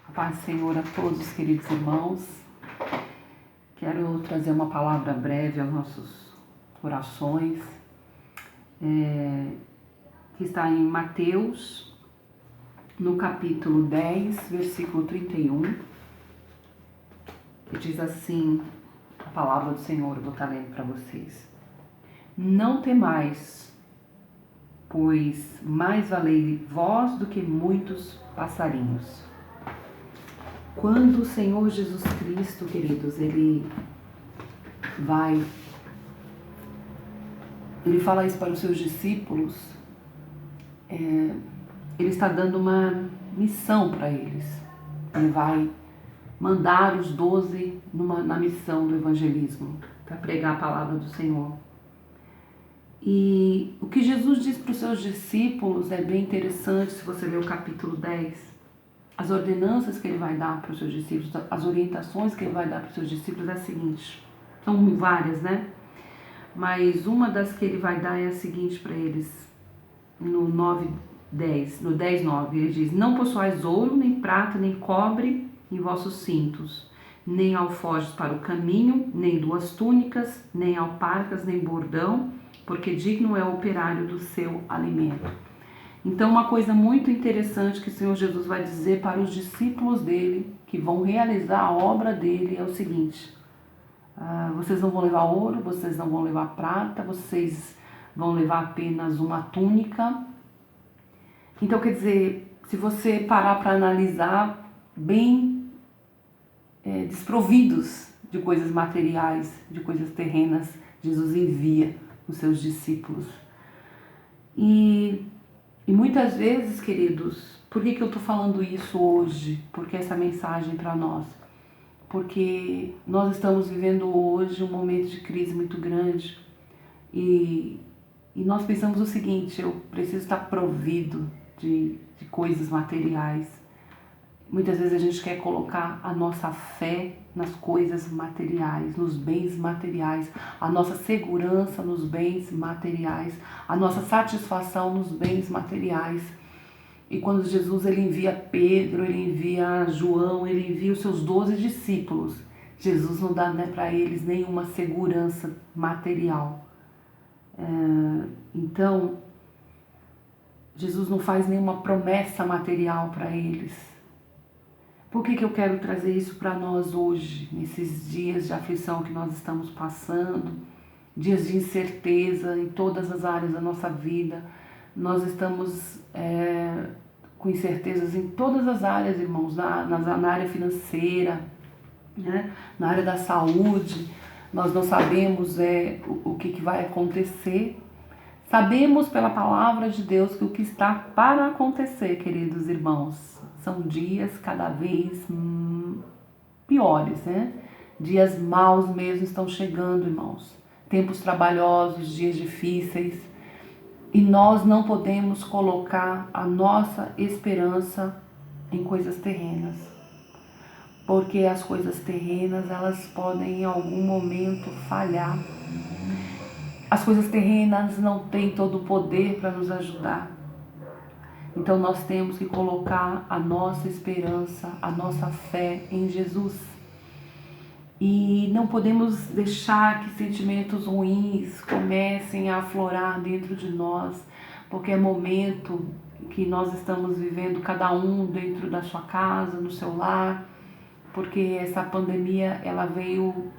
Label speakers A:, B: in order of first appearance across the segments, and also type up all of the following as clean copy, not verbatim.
A: A paz do Senhor a todos os queridos irmãos. Quero trazer uma palavra breve aos nossos corações, que está em Mateus, no capítulo 10, versículo 31, que diz assim, a palavra do Senhor, eu vou estar lendo para vocês. Não temais, pois mais valei vós do que muitos passarinhos. Quando o Senhor Jesus Cristo, queridos, ele fala isso para os seus discípulos, ele está dando uma missão para eles. Ele vai mandar os 12 na missão do evangelismo, para pregar a palavra do Senhor. E o que Jesus diz para os seus discípulos é bem interessante, se você ler o capítulo 10. As ordenanças que ele vai dar para os seus discípulos, as orientações que ele vai dar para os seus discípulos é a seguinte, são várias, né? Mas uma das que ele vai dar é a seguinte para eles, no 10, 9, ele diz: não possuais ouro, nem prata, nem cobre em vossos cintos, nem alforjes para o caminho, nem 2 túnicas, nem alparcas, nem bordão, porque digno é o operário do seu alimento. Então, uma coisa muito interessante que o Senhor Jesus vai dizer para os discípulos dele, que vão realizar a obra dele, é o seguinte: vocês não vão levar ouro, vocês não vão levar prata, vocês vão levar apenas uma túnica. Então, quer dizer, se você parar para analisar, bem desprovidos de coisas materiais, de coisas terrenas, Jesus envia os seus discípulos. E muitas vezes, queridos, por que eu estou falando isso hoje? Porque essa mensagem para nós? Porque nós estamos vivendo hoje um momento de crise muito grande e nós pensamos o seguinte: eu preciso estar provido de coisas materiais. Muitas vezes a gente quer colocar a nossa fé nas coisas materiais, nos bens materiais, a nossa segurança nos bens materiais, a nossa satisfação nos bens materiais. E quando Jesus ele envia Pedro, ele envia João, ele envia os seus 12 discípulos, Jesus não dá para eles nenhuma segurança material. Então, Jesus não faz nenhuma promessa material para eles. Por que eu quero trazer isso para nós hoje, nesses dias de aflição que nós estamos passando, dias de incerteza em todas as áreas da nossa vida? Nós estamos com incertezas em todas as áreas, irmãos, na área financeira, né? Na área da saúde. Nós não sabemos o que vai acontecer. Sabemos pela palavra de Deus que o que está para acontecer, queridos irmãos, são dias cada vez piores, né? Dias maus mesmo estão chegando, irmãos. Tempos trabalhosos, dias difíceis. E nós não podemos colocar a nossa esperança em coisas terrenas. Porque as coisas terrenas, elas podem em algum momento falhar. As coisas terrenas não têm todo o poder para nos ajudar. Então nós temos que colocar a nossa esperança, a nossa fé em Jesus. E não podemos deixar que sentimentos ruins comecem a aflorar dentro de nós, porque é momento que nós estamos vivendo, cada um dentro da sua casa, no seu lar, porque essa pandemia ela veio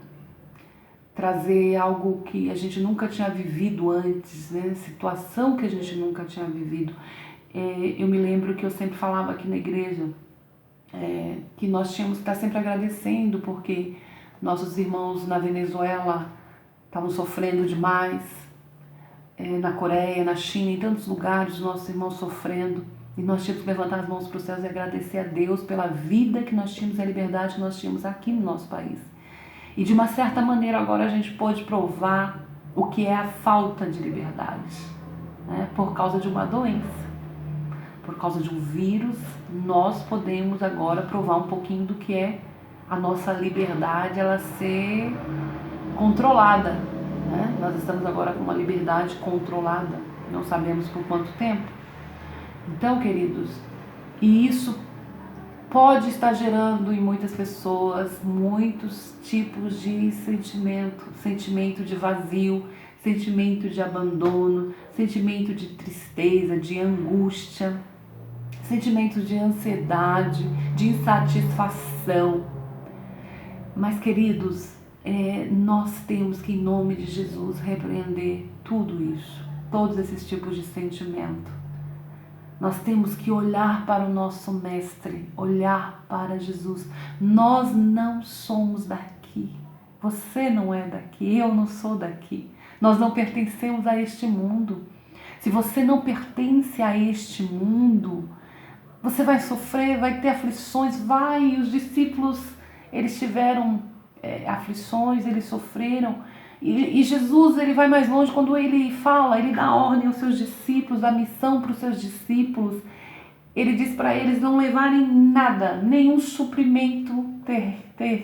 A: trazer algo que a gente nunca tinha vivido antes, né? Situação que a gente nunca tinha vivido. Eu me lembro que eu sempre falava aqui na igreja que nós tínhamos que estar sempre agradecendo, porque nossos irmãos na Venezuela estavam sofrendo demais, na Coreia, na China, em tantos lugares, nossos irmãos sofrendo, e nós tínhamos que levantar as mãos para os céus e agradecer a Deus pela vida que nós tínhamos e a liberdade que nós tínhamos aqui no nosso país. E de uma certa maneira agora a gente pode provar o que é a falta de liberdade, né? Por causa de uma doença, por causa de um vírus, nós podemos agora provar um pouquinho do que é a nossa liberdade, ela ser controlada, né? Nós estamos agora com uma liberdade controlada, não sabemos por quanto tempo. Então, queridos, e isso pode estar gerando em muitas pessoas muitos tipos de sentimento de vazio, sentimento de abandono, sentimento de tristeza, de angústia, sentimento de ansiedade, de insatisfação. Mas, queridos, nós temos que, em nome de Jesus, repreender tudo isso, todos esses tipos de sentimento. Nós temos que olhar para o nosso Mestre, olhar para Jesus. Nós não somos daqui. Você não é daqui, eu não sou daqui. Nós não pertencemos a este mundo. Se você não pertence a este mundo, você vai sofrer, vai ter aflições, os discípulos, eles tiveram aflições, eles sofreram. E Jesus, ele vai mais longe quando ele fala, ele dá ordem aos seus discípulos, dá missão para os seus discípulos. Ele diz para eles não levarem nada, nenhum suprimento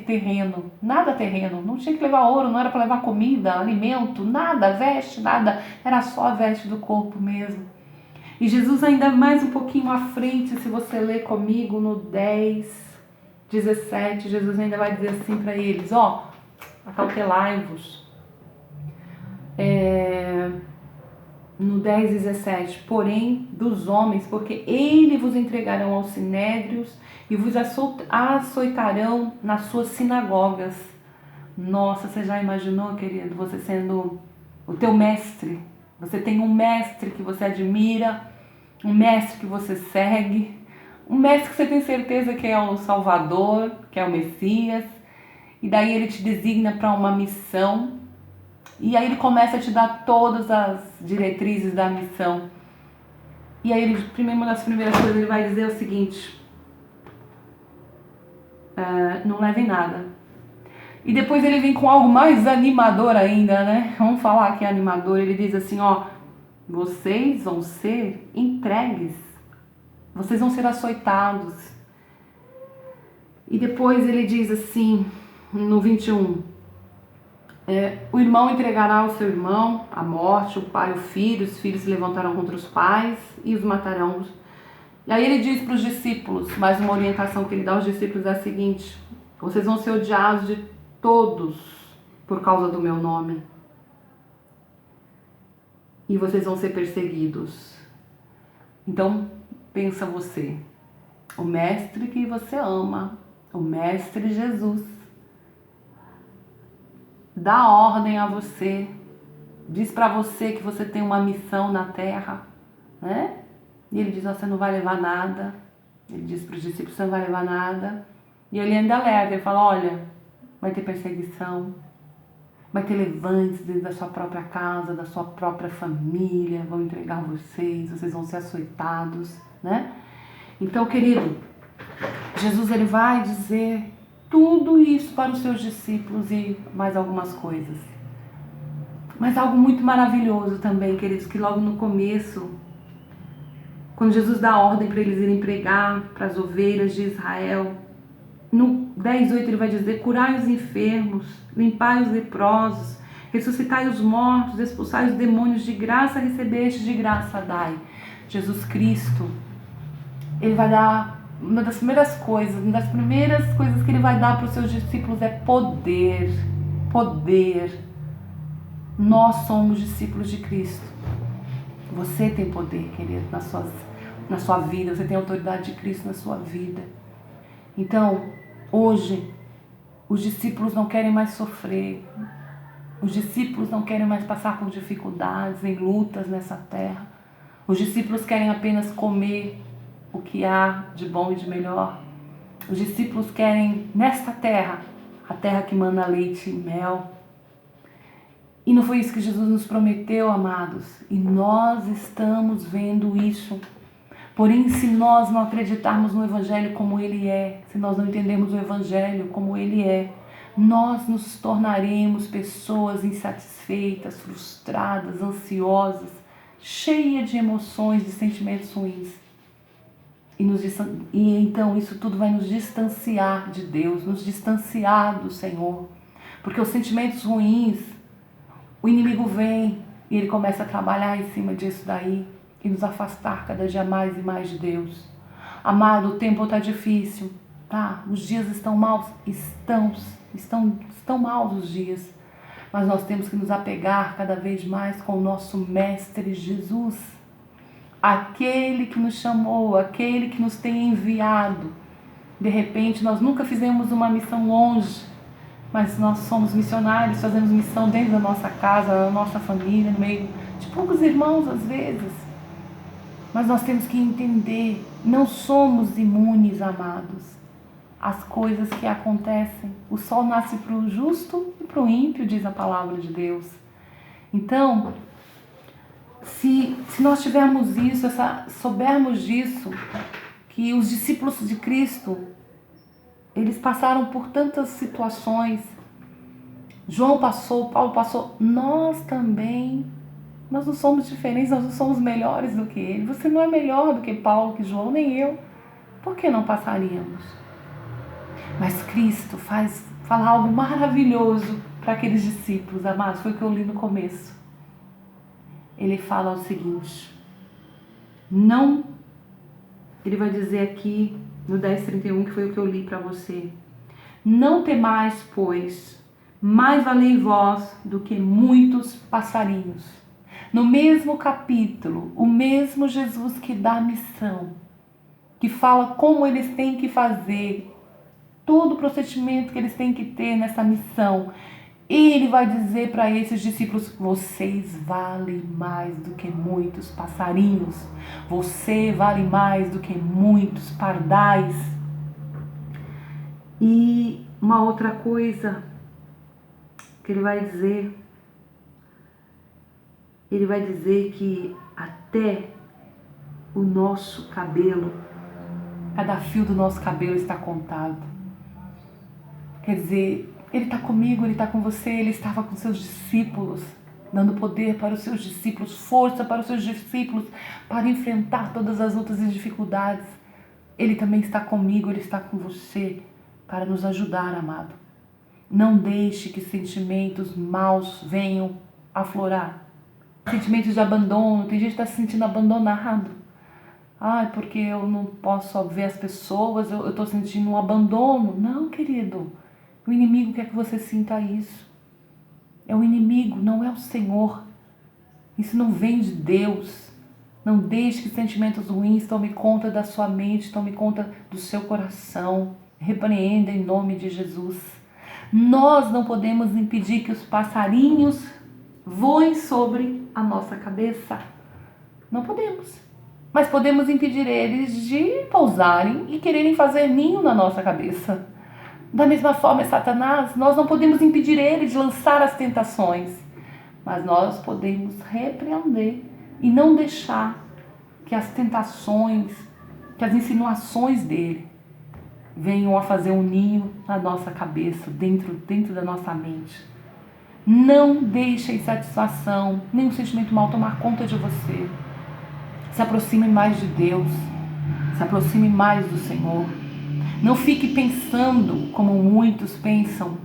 A: terreno, nada terreno. Não tinha que levar ouro, não era para levar comida, alimento, nada, veste, nada. Era só a veste do corpo mesmo. E Jesus ainda mais um pouquinho à frente, se você ler comigo no 10:17, Jesus ainda vai dizer assim para eles, acautelai-vos. No 10:17, porém dos homens, porque ele vos entregarão aos sinédrios e vos açoitarão nas suas sinagogas. Nossa, você já imaginou, querido, você sendo o teu mestre? Você tem um mestre que você admira, um mestre que você segue, um mestre que você tem certeza que é o Salvador, que é o Messias, e daí ele te designa para uma missão. E aí ele começa a te dar todas as diretrizes da missão. E aí uma das primeiras coisas ele vai dizer é o seguinte, não levem nada. E depois ele vem com algo mais animador ainda, né? Vamos falar que é animador. Ele diz assim, vocês vão ser entregues. Vocês vão ser açoitados. E depois ele diz assim, no 21, o irmão entregará ao seu irmão a morte, o pai o filho, os filhos se levantarão contra os pais e os matarão. E aí ele diz para os discípulos, mais uma orientação que ele dá aos discípulos é a seguinte, vocês vão ser odiados de todos por causa do meu nome. E vocês vão ser perseguidos. Então, pensa você, o mestre que você ama, o mestre Jesus, dá ordem a você, diz para você que você tem uma missão na terra, né? E ele diz, você não vai levar nada. Ele diz para os discípulos, você não vai levar nada. E ele ainda leva, ele fala, olha, vai ter perseguição, vai ter levantes dentro da sua própria casa, da sua própria família, vão entregar vocês vão ser açoitados, né? Então, querido, Jesus ele vai dizer tudo isso para os seus discípulos e mais algumas coisas. Mas algo muito maravilhoso também, queridos, que logo no começo, quando Jesus dá ordem para eles irem pregar para as ovelhas de Israel, no 10:8 ele vai dizer, curai os enfermos, limpai os leprosos, ressuscitai os mortos, expulsai os demônios, de graça recebeste, de graça dai. Jesus Cristo, ele vai dar uma das primeiras coisas que ele vai dar para os seus discípulos é poder. Poder. Nós somos discípulos de Cristo. Você tem poder, querido, na sua vida. Você tem autoridade de Cristo na sua vida. Então, hoje, os discípulos não querem mais sofrer. Os discípulos não querem mais passar por dificuldades, em lutas nessa terra. Os discípulos querem apenas comer o que há de bom e de melhor. Os discípulos querem, nesta terra, a terra que mana leite e mel. E não foi isso que Jesus nos prometeu, amados. E nós estamos vendo isso. Porém, se nós não acreditarmos no Evangelho como ele é, se nós não entendermos o Evangelho como ele é, nós nos tornaremos pessoas insatisfeitas, frustradas, ansiosas, cheias de emoções e sentimentos ruins. E então isso tudo vai nos distanciar de Deus, nos distanciar do Senhor. Porque os sentimentos ruins, o inimigo vem e ele começa a trabalhar em cima disso daí e nos afastar cada dia mais e mais de Deus. Amado, o tempo está difícil, tá? Os dias estão maus? Estão maus os dias. Mas nós temos que nos apegar cada vez mais com o nosso Mestre Jesus. Aquele que nos chamou, aquele que nos tem enviado. De repente, nós nunca fizemos uma missão longe, mas nós somos missionários, fazemos missão dentro da nossa casa, da nossa família, no meio de poucos irmãos às vezes. Mas nós temos que entender, não somos imunes, amados, às coisas que acontecem. O sol nasce para o justo e para o ímpio, diz a palavra de Deus. Então, se nós tivermos isso, soubermos disso, que os discípulos de Cristo, eles passaram por tantas situações, João passou, Paulo passou, nós também, nós não somos diferentes, nós não somos melhores do que ele. Você não é melhor do que Paulo, que João, nem eu. Por que não passaríamos? Mas Cristo fala algo maravilhoso para aqueles discípulos, amados, foi o que eu li no começo. Ele fala o seguinte, ele vai dizer aqui no 10:31, que foi o que eu li para você. Não temais, pois, mais valei vós do que muitos passarinhos. No mesmo capítulo, o mesmo Jesus que dá a missão, que fala como eles têm que fazer, todo o procedimento que eles têm que ter nessa missão. E ele vai dizer para esses discípulos, vocês valem mais do que muitos passarinhos. Você vale mais do que muitos pardais. E uma outra coisa que ele vai dizer que até o nosso cabelo, cada fio do nosso cabelo está contado. Quer dizer, ele está comigo, ele está com você, ele estava com seus discípulos, dando poder para os seus discípulos, força para os seus discípulos, para enfrentar todas as lutas e dificuldades. Ele também está comigo, ele está com você, para nos ajudar, amado. Não deixe que sentimentos maus venham aflorar. Sentimentos de abandono, tem gente que está se sentindo abandonado. Ai, porque eu não posso ver as pessoas, eu estou sentindo um abandono. Não, querido. O inimigo quer que você sinta isso. É o inimigo, não é o Senhor. Isso não vem de Deus. Não deixe que sentimentos ruins tomem conta da sua mente, tomem conta do seu coração. Repreenda em nome de Jesus. Nós não podemos impedir que os passarinhos voem sobre a nossa cabeça. Não podemos. Mas podemos impedir eles de pousarem e quererem fazer ninho na nossa cabeça. Da mesma forma, Satanás, nós não podemos impedir ele de lançar as tentações, mas nós podemos repreender e não deixar que as tentações, que as insinuações dele venham a fazer um ninho na nossa cabeça, dentro da nossa mente. Não deixe a insatisfação, nem o sentimento mal tomar conta de você. Se aproxime mais de Deus, se aproxime mais do Senhor. Não fique pensando como muitos pensam,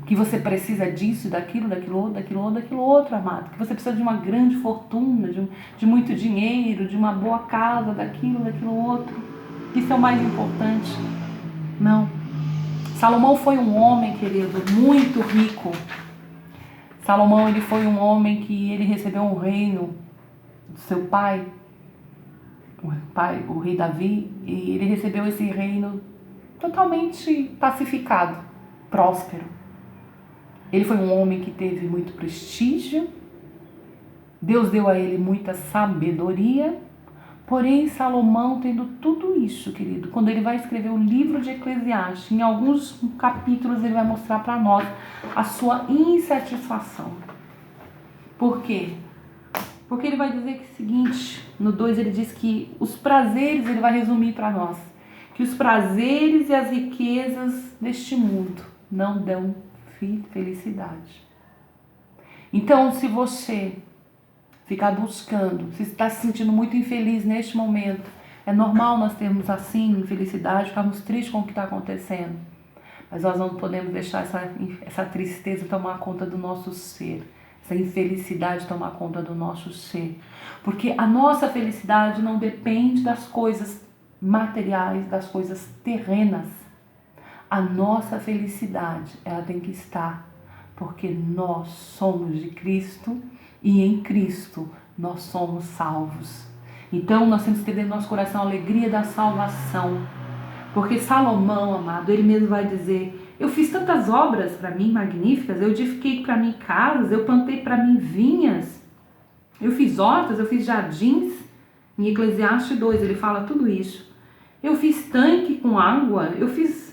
A: que você precisa disso, daquilo outro, amado. Que você precisa de uma grande fortuna, de muito dinheiro, de uma boa casa, daquilo outro. Isso é o mais importante. Não. Salomão foi um homem, querido, muito rico. Salomão, ele foi um homem que ele recebeu um reino do seu pai, o rei Davi, e ele recebeu esse reino totalmente pacificado, próspero. Ele foi um homem que teve muito prestígio, Deus deu a ele muita sabedoria, porém Salomão, tendo tudo isso, querido, quando ele vai escrever o livro de Eclesiastes, em alguns capítulos ele vai mostrar para nós a sua insatisfação. Por quê? Porque ele vai dizer que é o seguinte, no 2 ele diz que os prazeres, ele vai resumir para nós, que os prazeres e as riquezas deste mundo não dão felicidade. Então, se você ficar buscando, se está se sentindo muito infeliz neste momento, é normal nós termos assim infelicidade, ficarmos tristes com o que está acontecendo. Mas nós não podemos deixar essa tristeza tomar conta do nosso ser, essa infelicidade tomar conta do nosso ser. Porque a nossa felicidade não depende das coisas materiais, das coisas terrenas. A nossa felicidade, ela tem que estar, porque nós somos de Cristo e em Cristo nós somos salvos. Então nós temos que ter dentro do nosso coração a alegria da salvação. Porque Salomão, amado, ele mesmo vai dizer: eu fiz tantas obras para mim magníficas, eu edifiquei para mim casas, eu plantei para mim vinhas, eu fiz hortas, eu fiz jardins. Em Eclesiastes 2 ele fala tudo isso. Eu fiz tanque com água, eu fiz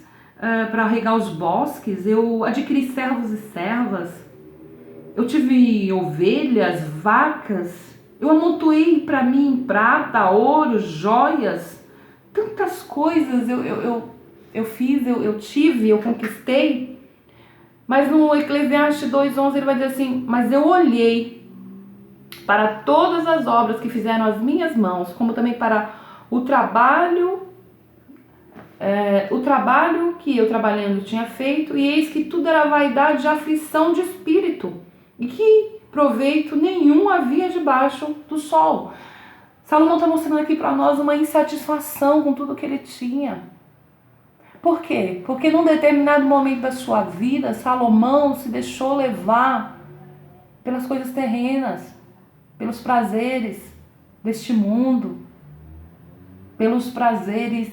A: para regar os bosques, eu adquiri servos e servas, eu tive ovelhas, vacas, eu amontoei para mim prata, ouro, joias, tantas coisas eu fiz, eu tive, eu conquistei. Mas no Eclesiastes 2:11 ele vai dizer assim: mas eu olhei para todas as obras que fizeram as minhas mãos, como também para o trabalho que eu trabalhando tinha feito, e eis que tudo era vaidade de aflição de espírito, e que proveito nenhum havia debaixo do sol. Salomão está mostrando aqui para nós uma insatisfação com tudo que ele tinha. Por quê? Porque num determinado momento da sua vida, Salomão se deixou levar pelas coisas terrenas, pelos prazeres deste mundo, pelos prazeres,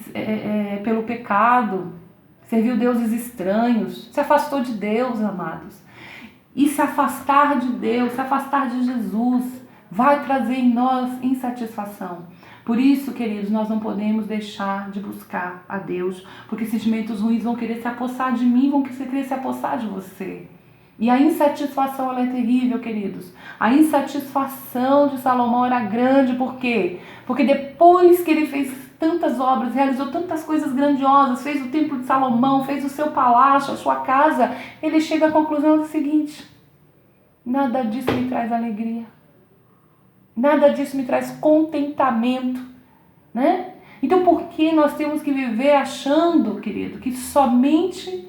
A: pelo pecado, serviu deuses estranhos, se afastou de Deus, amados. E se afastar de Deus, se afastar de Jesus, vai trazer em nós insatisfação. Por isso, queridos, nós não podemos deixar de buscar a Deus, porque sentimentos ruins vão querer se apossar de mim, vão querer se apossar de você. E a insatisfação, ela é terrível, queridos. A insatisfação de Salomão era grande, por quê? Porque depois que ele fez tantas obras, realizou tantas coisas grandiosas, fez o templo de Salomão, fez o seu palácio, a sua casa, ele chega à conclusão do seguinte: nada disso me traz alegria. Nada disso me traz contentamento, né? Então por que nós temos que viver achando, querido, que somente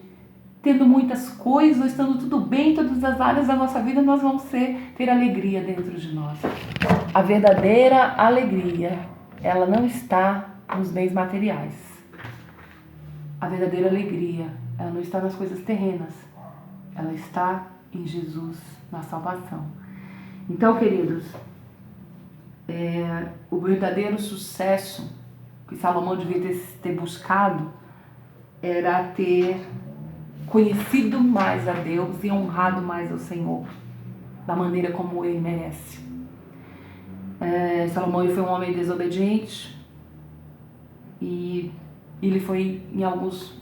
A: tendo muitas coisas, estando tudo bem em todas as áreas da nossa vida, nós vamos ter alegria dentro de nós? A verdadeira alegria, ela não está nos bens materiais. A verdadeira alegria, ela não está nas coisas terrenas. Ela está em Jesus, na salvação. Então, queridos, o verdadeiro sucesso que Salomão devia ter buscado era ter conhecido mais a Deus e honrado mais ao Senhor, da maneira como ele merece. Salomão foi um homem desobediente e ele foi, em alguns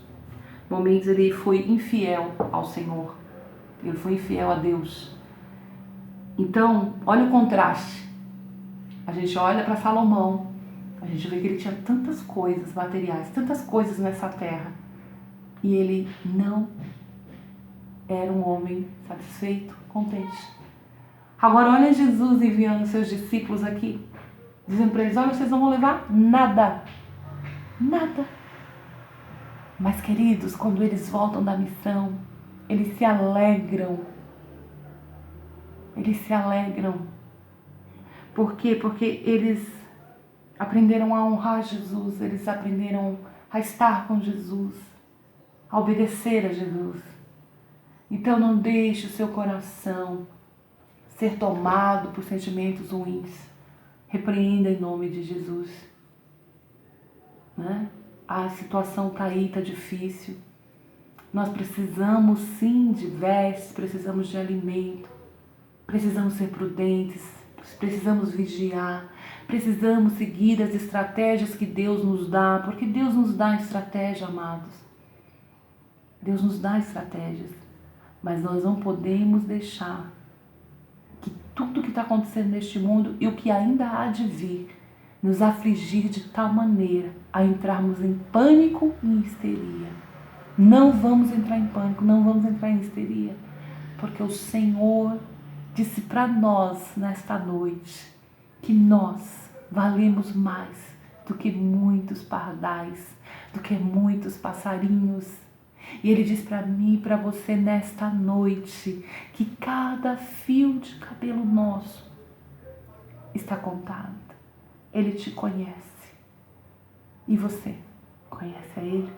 A: momentos, ele foi infiel ao Senhor. Ele foi infiel a Deus. Então, olha o contraste. A gente olha para Salomão, a gente vê que ele tinha tantas coisas materiais, tantas coisas nessa terra, e ele não era um homem satisfeito, contente. Agora olha Jesus enviando seus discípulos aqui, dizendo para eles: olha, vocês não vão levar nada, nada. Mas, queridos, quando eles voltam da missão, eles se alegram. Eles se alegram. Por quê? Porque eles aprenderam a honrar Jesus, eles aprenderam a estar com Jesus, a obedecer a Jesus. Então não deixe o seu coração ser tomado por sentimentos ruins. Repreenda em nome de Jesus. Né? A situação está aí, está difícil. Nós precisamos sim de vestes, precisamos de alimento, precisamos ser prudentes, precisamos vigiar, precisamos seguir as estratégias que Deus nos dá, porque Deus nos dá estratégia, amados. Deus nos dá estratégias, mas nós não podemos deixar que tudo que está acontecendo neste mundo e o que ainda há de vir nos afligir de tal maneira a entrarmos em pânico e em histeria. Não vamos entrar em pânico, não vamos entrar em histeria, porque o Senhor disse para nós nesta noite que nós valemos mais do que muitos pardais, do que muitos passarinhos. E Ele diz para mim e para você nesta noite que cada fio de cabelo nosso está contado. Ele te conhece. E você, conhece a Ele?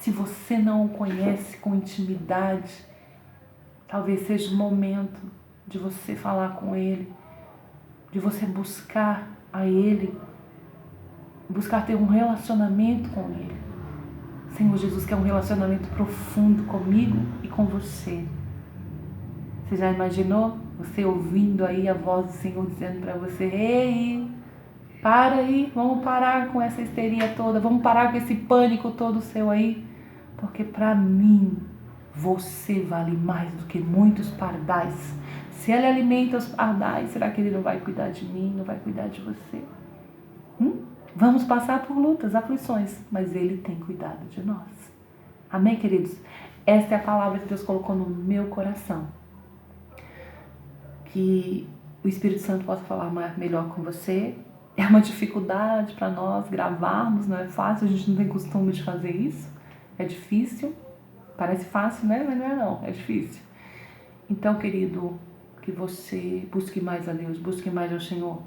A: Se você não o conhece com intimidade, talvez seja o momento de você falar com Ele, de você buscar a Ele, buscar ter um relacionamento com Ele. Senhor Jesus, que é um relacionamento profundo comigo e com você. Você já imaginou você ouvindo aí a voz do Senhor dizendo para você: ei, para aí, vamos parar com essa histeria toda, vamos parar com esse pânico todo seu aí, porque para mim você vale mais do que muitos pardais. Se Ele alimenta os pardais, será que Ele não vai cuidar de mim, não vai cuidar de você? Vamos passar por lutas, aflições, mas Ele tem cuidado de nós. Amém, queridos? Esta é a palavra que Deus colocou no meu coração. Que o Espírito Santo possa falar melhor com você. É uma dificuldade para nós gravarmos, não é fácil, a gente não tem costume de fazer isso. É difícil, parece fácil, né? Mas não é não, é difícil. Então, querido, que você busque mais a Deus, busque mais ao Senhor.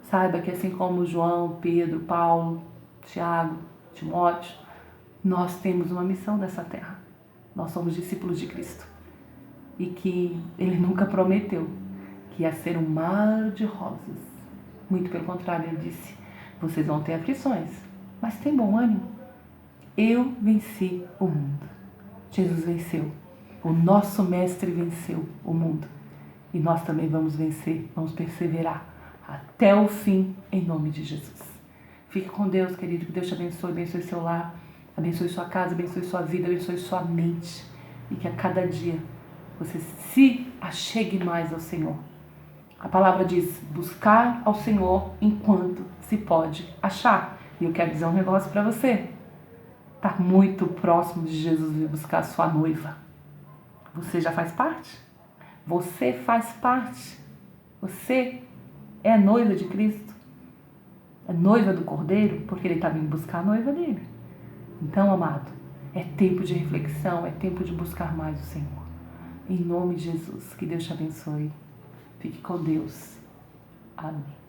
A: Saiba que assim como João, Pedro, Paulo, Tiago, Timóteo, nós temos uma missão nessa terra. Nós somos discípulos de Cristo. E que Ele nunca prometeu que ia ser um mar de rosas. Muito pelo contrário, Ele disse: vocês vão ter aflições, mas tem bom ânimo. Eu venci o mundo. Jesus venceu. O nosso Mestre venceu o mundo. E nós também vamos vencer, vamos perseverar até o fim, em nome de Jesus. Fique com Deus, querido. Que Deus te abençoe seu lar, abençoe sua casa, abençoe sua vida, abençoe sua mente. E que a cada dia você se achegue mais ao Senhor. A palavra diz: buscar ao Senhor enquanto se pode achar. E eu quero dizer um negócio para você. Está muito próximo de Jesus vir buscar a sua noiva. Você já faz parte? Você faz parte. Você é noiva de Cristo. É noiva do Cordeiro, porque Ele está vindo buscar a noiva dele. Então, amado, é tempo de reflexão, é tempo de buscar mais o Senhor. Em nome de Jesus, que Deus te abençoe. Fique com Deus. Amém.